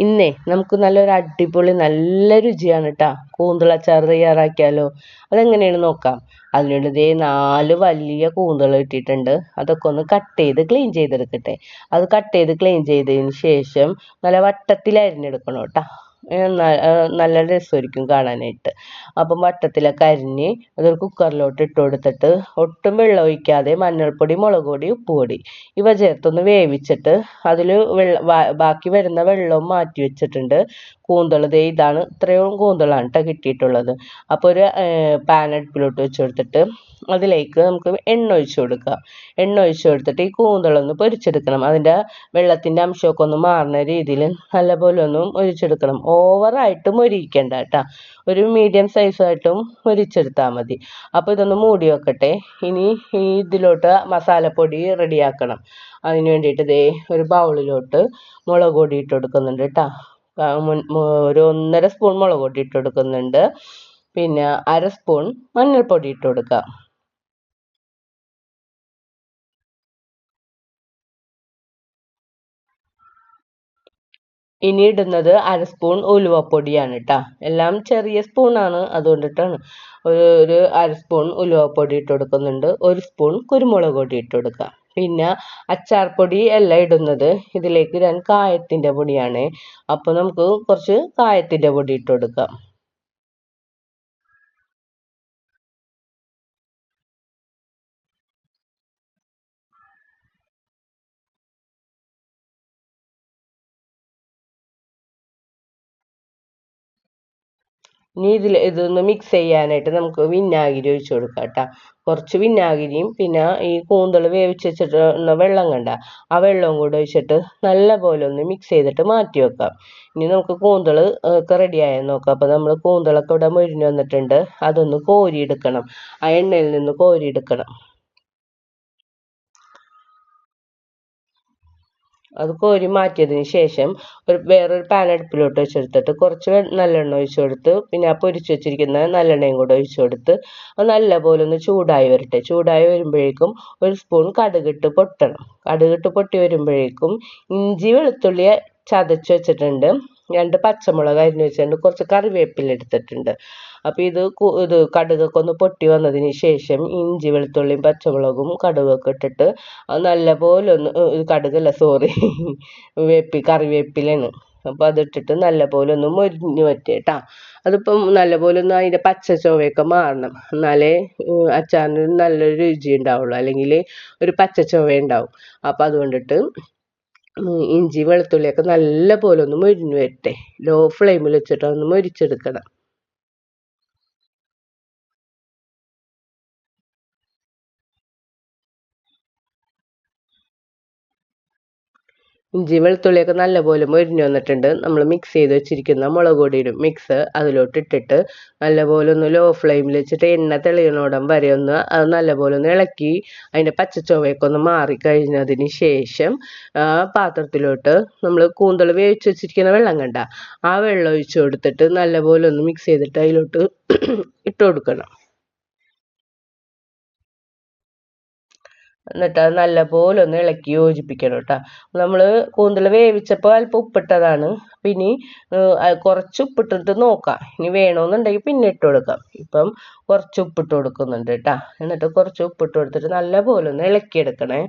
ഇന്നേ നമുക്ക് നല്ലൊരു അടിപൊളി നല്ല രുചിയാണ് കേട്ടോ കൂന്തളച്ചാർ തയ്യാറാക്കിയാലോ. അതെങ്ങനെയാണ് നോക്കാം. അതിനുവേണ്ടി ദേ 4 വലിയ കൂന്തൾ ഇട്ടിട്ടുണ്ട്. അതൊക്കെ ഒന്ന് കട്ട് ചെയ്ത് ക്ലീൻ ചെയ്തെടുക്കട്ടെ. അത് കട്ട് ചെയ്ത് ക്ലീൻ ചെയ്തതിന് ശേഷം നല്ല വട്ടത്തിൽ അരിഞ്ഞെടുക്കണം കേട്ടോ. നല്ല രസമായിരിക്കും കാണാനായിട്ട്. അപ്പം വട്ടത്തിലൊക്കെ അരിഞ്ഞ് അതൊരു കുക്കറിലോട്ട് ഇട്ട് കൊടുത്തിട്ട് ഒട്ടും വെള്ളം ഒഴിക്കാതെ മഞ്ഞൾപ്പൊടി, മുളക് പൊടി, ഉപ്പുപൊടി ഇവ ചേർത്തൊന്ന് വേവിച്ചിട്ട് അതിൽ ബാക്കി വരുന്ന വെള്ളവും മാറ്റി വെച്ചിട്ടുണ്ട്. കൂന്തൾ ദേ ഇതാണ്, ഇത്രയും കൂന്തളാണ് കേട്ടോ കിട്ടിയിട്ടുള്ളത്. അപ്പോൾ ഒരു പാൻ അടുപ്പിലോട്ട് വെച്ച് കൊടുത്തിട്ട് അതിലേക്ക് നമുക്ക് എണ്ണ ഒഴിച്ചു കൊടുക്കുക. എണ്ണ ഒഴിച്ചു കൊടുത്തിട്ട് ഈ കൂന്തളൊന്ന് പൊരിച്ചെടുക്കണം. അതിൻ്റെ വെള്ളത്തിൻ്റെ അംശമൊക്കെ ഒന്ന് മാറുന്ന രീതിയിൽ നല്ലപോലെ ഒന്നും പൊരിച്ചെടുക്കണം. ഓവറായിട്ട് മൊരിയിക്കണ്ട കേട്ടോ, ഒരു മീഡിയം സൈസായിട്ടും മൊരിച്ചെടുത്താൽ മതി. അപ്പോൾ ഇതൊന്ന് മൂടി വെക്കട്ടെ. ഇനി ഇതിലോട്ട് മസാലപ്പൊടി റെഡിയാക്കണം. അതിന് വേണ്ടിയിട്ട് ദേ ഒരു ബൗളിലോട്ട് മുളക് പൊടി ഇട്ട് കൊടുക്കുന്നുണ്ട് കേട്ടോ. ഒരു 1.5 സ്പൂൺ മുളക് പൊടി ഇട്ട് കൊടുക്കുന്നുണ്ട്. പിന്നെ 1/2 സ്പൂൺ മഞ്ഞൾപ്പൊടി ഇട്ട് കൊടുക്കുക. ഇനി ഇടുന്നത് 1/2 സ്പൂൺ ഉലുവപ്പൊടിയാണ് കേട്ടോ. എല്ലാം ചെറിയ സ്പൂണാണ്, അതുകൊണ്ടിട്ടാണ്. ഒരു 1/2 സ്പൂൺ ഉലുവപ്പൊടി ഇട്ട് കൊടുക്കുന്നുണ്ട്. 1 സ്പൂൺ കുരുമുളക് പൊടി ഇട്ട് കൊടുക്കുക. പിന്നെ അച്ചാർ പൊടി അല്ല ഇടുന്നത്, ഇതിലേക്ക് ഞാൻ കായത്തിൻ്റെ പൊടിയാണ്. അപ്പോൾ നമുക്ക് കുറച്ച് കായത്തിൻ്റെ പൊടി ഇട്ട് കൊടുക്കാം. ഇനി ഇതൊന്ന് മിക്സ് ചെയ്യാനായിട്ട് നമുക്ക് വിനാഗിരി ഒഴിച്ചു കൊടുക്കാം കേട്ടോ. കുറച്ച് വിനാഗിരിയും പിന്നെ ഈ കൂന്തൾ വേവിച്ച് വെച്ചിട്ട് വെള്ളം കണ്ട ആ വെള്ളവും കൂടെ ഒഴിച്ചിട്ട് നല്ല പോലെ ഒന്ന് മിക്സ് ചെയ്തിട്ട് മാറ്റി വെക്കാം. ഇനി നമുക്ക് കൂന്തൾ ഒക്കെ റെഡിയായെന്ന് നോക്കാം. അപ്പോൾ നമ്മൾ കൂന്തളൊക്കെ ഇവിടെ മൊരിഞ്ഞ് വന്നിട്ടുണ്ട്. അതൊന്ന് കോരിയെടുക്കണം, ആ എണ്ണയിൽ നിന്ന് കോരിയെടുക്കണം. അത് കോരി മാറ്റിയതിന് ശേഷം വേറൊരു പാൻ അടുപ്പിലോട്ട് വെച്ചെടുത്തിട്ട് കുറച്ച് നല്ലെണ്ണ ഒഴിച്ചു കൊടുത്ത് പിന്നെ ആ പൊരിച്ച് വെച്ചിരിക്കുന്ന നല്ലെണ്ണയും കൂടെ ഒഴിച്ചു കൊടുത്ത് അത് നല്ലപോലെ ഒന്ന് ചൂടായി വരട്ടെ. ചൂടായി വരുമ്പോഴേക്കും 1 സ്പൂൺ കടുകിട്ട് പൊട്ടണം. കടുകിട്ട് പൊട്ടി വരുമ്പോഴേക്കും ഇഞ്ചി വെളുത്തുള്ളി ചതച്ച് വെച്ചിട്ടുണ്ട്. 2 പച്ചമുളക് അരിഞ്ഞ് വെച്ചിട്ടുണ്ട്. കുറച്ച് കറിവേപ്പില എടുത്തിട്ടുണ്ട്. അപ്പോൾ ഇത് കടുകൊക്കെ ഒന്ന് പൊട്ടി വന്നതിന് ശേഷം ഇഞ്ചി വെളുത്തുള്ളിയും പച്ചമുളകും കടുകൊക്കെ ഇട്ടിട്ട് അത് നല്ലപോലെ ഒന്ന് കടുകല്ല സോറി കറിവേപ്പിലാണ്. അപ്പോൾ അതിട്ടിട്ട് നല്ലപോലെ ഒന്ന് മൊരിഞ്ഞ് വറ്റുക കേട്ടോ. അതിപ്പം നല്ലപോലെ ഒന്ന് അതിൻ്റെ പച്ച ചുവയൊക്കെ മാറണം, എന്നാലേ അച്ചാറിന് നല്ലൊരു രുചി ഉണ്ടാവുള്ളൂ, അല്ലെങ്കിൽ ഒരു പച്ച ചുവ ഉണ്ടാവും. അപ്പോൾ അതുകൊണ്ടിട്ട് ഇഞ്ചി വെളുത്തുള്ളിയൊക്കെ നല്ലപോലെ ഒന്ന് മൊരിഞ്ഞ് വരട്ടെ. ലോ ഫ്ലെയിമിൽ വെച്ചിട്ട് ഒന്ന് മൊരിച്ചെടുക്കണം. ഇഞ്ചി വെളുത്തുള്ളിയൊക്കെ നല്ലപോലെ മൊരിഞ്ഞ് വന്നിട്ടുണ്ട്. നമ്മൾ മിക്സ് ചെയ്ത് വെച്ചിരിക്കുന്ന മുളക് പൊടിയുടെ മിക്സ് അതിലോട്ട് ഇട്ടിട്ട് നല്ലപോലെ ഒന്ന് ലോ ഫ്ലെയിമിൽ വെച്ചിട്ട് എണ്ണ തെളിയണോടം വരെ ഒന്ന് അത് നല്ലപോലെ ഒന്ന് ഇളക്കി അതിൻ്റെ പച്ചച്ചുവയൊക്കെ ഒന്ന് മാറിക്കഴിഞ്ഞതിന് ശേഷം പാത്രത്തിലോട്ട് നമ്മൾ കൂന്തൾ വേവിച്ച് വെച്ചിരിക്കുന്ന വെള്ളം കണ്ട ആ വെള്ളം ഒഴിച്ച് കൊടുത്തിട്ട് നല്ലപോലെ ഒന്ന് മിക്സ് ചെയ്തിട്ട് അതിലോട്ട് ഇട്ട് കൊടുക്കണം. എന്നിട്ട് അത് നല്ലപോലെ ഒന്ന് ഇളക്കി യോജിപ്പിക്കണം കേട്ടോ. നമ്മൾ കൂന്തൽ വേവിച്ചപ്പോൾ അല്പം ഉപ്പിട്ടതാണ്. പിന്നെ കുറച്ച് ഉപ്പിട്ടിട്ട് നോക്കാം, ഇനി വേണമെന്നുണ്ടെങ്കിൽ പിന്നെ ഇട്ട് കൊടുക്കാം. ഇപ്പം കുറച്ച് ഉപ്പിട്ട് കൊടുക്കുന്നുണ്ട് കേട്ടോ. എന്നിട്ട് കുറച്ച് ഉപ്പിട്ട് കൊടുത്തിട്ട് നല്ലപോലെ ഒന്ന് ഇളക്കിയെടുക്കണേ.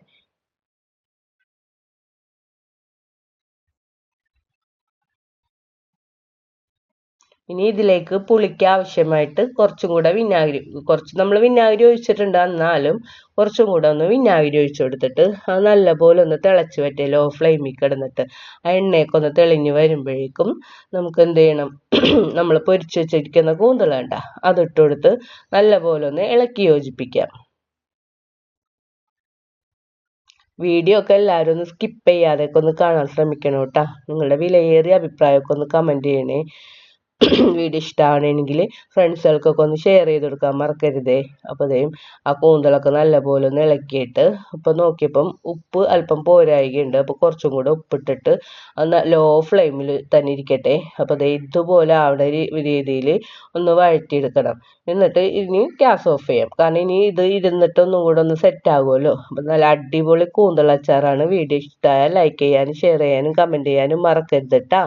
ഇനി ഇതിലേക്ക് പുളിക്ക് ആവശ്യമായിട്ട് കുറച്ചും കൂടെ വിനാഗിരി, കുറച്ച് നമ്മൾ വിനാഗിരി ഒഴിച്ചിട്ടുണ്ട്, എന്നാലും കുറച്ചും കൂടെ ഒന്ന് വിനാഗിരി ഒഴിച്ചു കൊടുത്തിട്ട് അത് നല്ലപോലെ ഒന്ന് തിളച്ച് പറ്റുക. ലോ ഫ്ലെയിമിൽ കിടന്നിട്ട് ആ എണ്ണയൊക്കെ ഒന്ന് തെളിഞ്ഞ് വരുമ്പോഴേക്കും നമുക്ക് എന്ത് ചെയ്യണം, നമ്മൾ പൊരിച്ച് വെച്ചിരിക്കുന്ന കൂന്തൾ വേണ്ട അതിട്ട് കൊടുത്ത് നല്ലപോലെ ഒന്ന് ഇളക്കി യോജിപ്പിക്കാം. വീഡിയോ ഒക്കെ എല്ലാവരും ഒന്ന് സ്കിപ്പ് ചെയ്യാതെയൊക്കെ ഒന്ന് കാണാൻ ശ്രമിക്കണം കേട്ടോ. നിങ്ങളുടെ വിലയേറിയ അഭിപ്രായമൊക്കെ ഒന്ന് കമൻറ്റ് ചെയ്യണേ. വീഡിയോ ഇഷ്ടമാണെങ്കിൽ ഫ്രണ്ട്സുകൾക്കൊക്കെ ഒന്ന് ഷെയർ ചെയ്ത് കൊടുക്കാൻ മറക്കരുതേ. അപ്പോൾ അതേയും ആ കൂന്തളൊക്കെ നല്ലപോലെ ഒന്ന് ഇളക്കിയിട്ട് ഇപ്പോൾ നോക്കിയപ്പം ഉപ്പ് അല്പം പോരായികയുണ്ട്. അപ്പോൾ കുറച്ചും കൂടെ ഉപ്പിട്ടിട്ട് ലോ ഫ്ലെയിമിൽ തന്നെ ഇരിക്കട്ടെ. അപ്പോൾ അതേ ഇതുപോലെ ആവുന്ന രീതിയിൽ ഒന്ന് വഴറ്റിയെടുക്കണം. എന്നിട്ട് ഇനി ഗ്യാസ് ഓഫ് ചെയ്യാം, കാരണം ഇനി ഇത് ഇരുന്നിട്ട് ഒന്നും കൂടെ ഒന്ന് സെറ്റ് ആകുമല്ലോ. അപ്പോൾ നല്ല അടിപൊളി കൂന്തളച്ചാറാണ്. വീഡിയോ ഇഷ്ടമായാൽ ലൈക്ക് ചെയ്യാനും ഷെയർ ചെയ്യാനും കമൻറ്റ് ചെയ്യാനും മറക്കരുത് കേട്ടോ.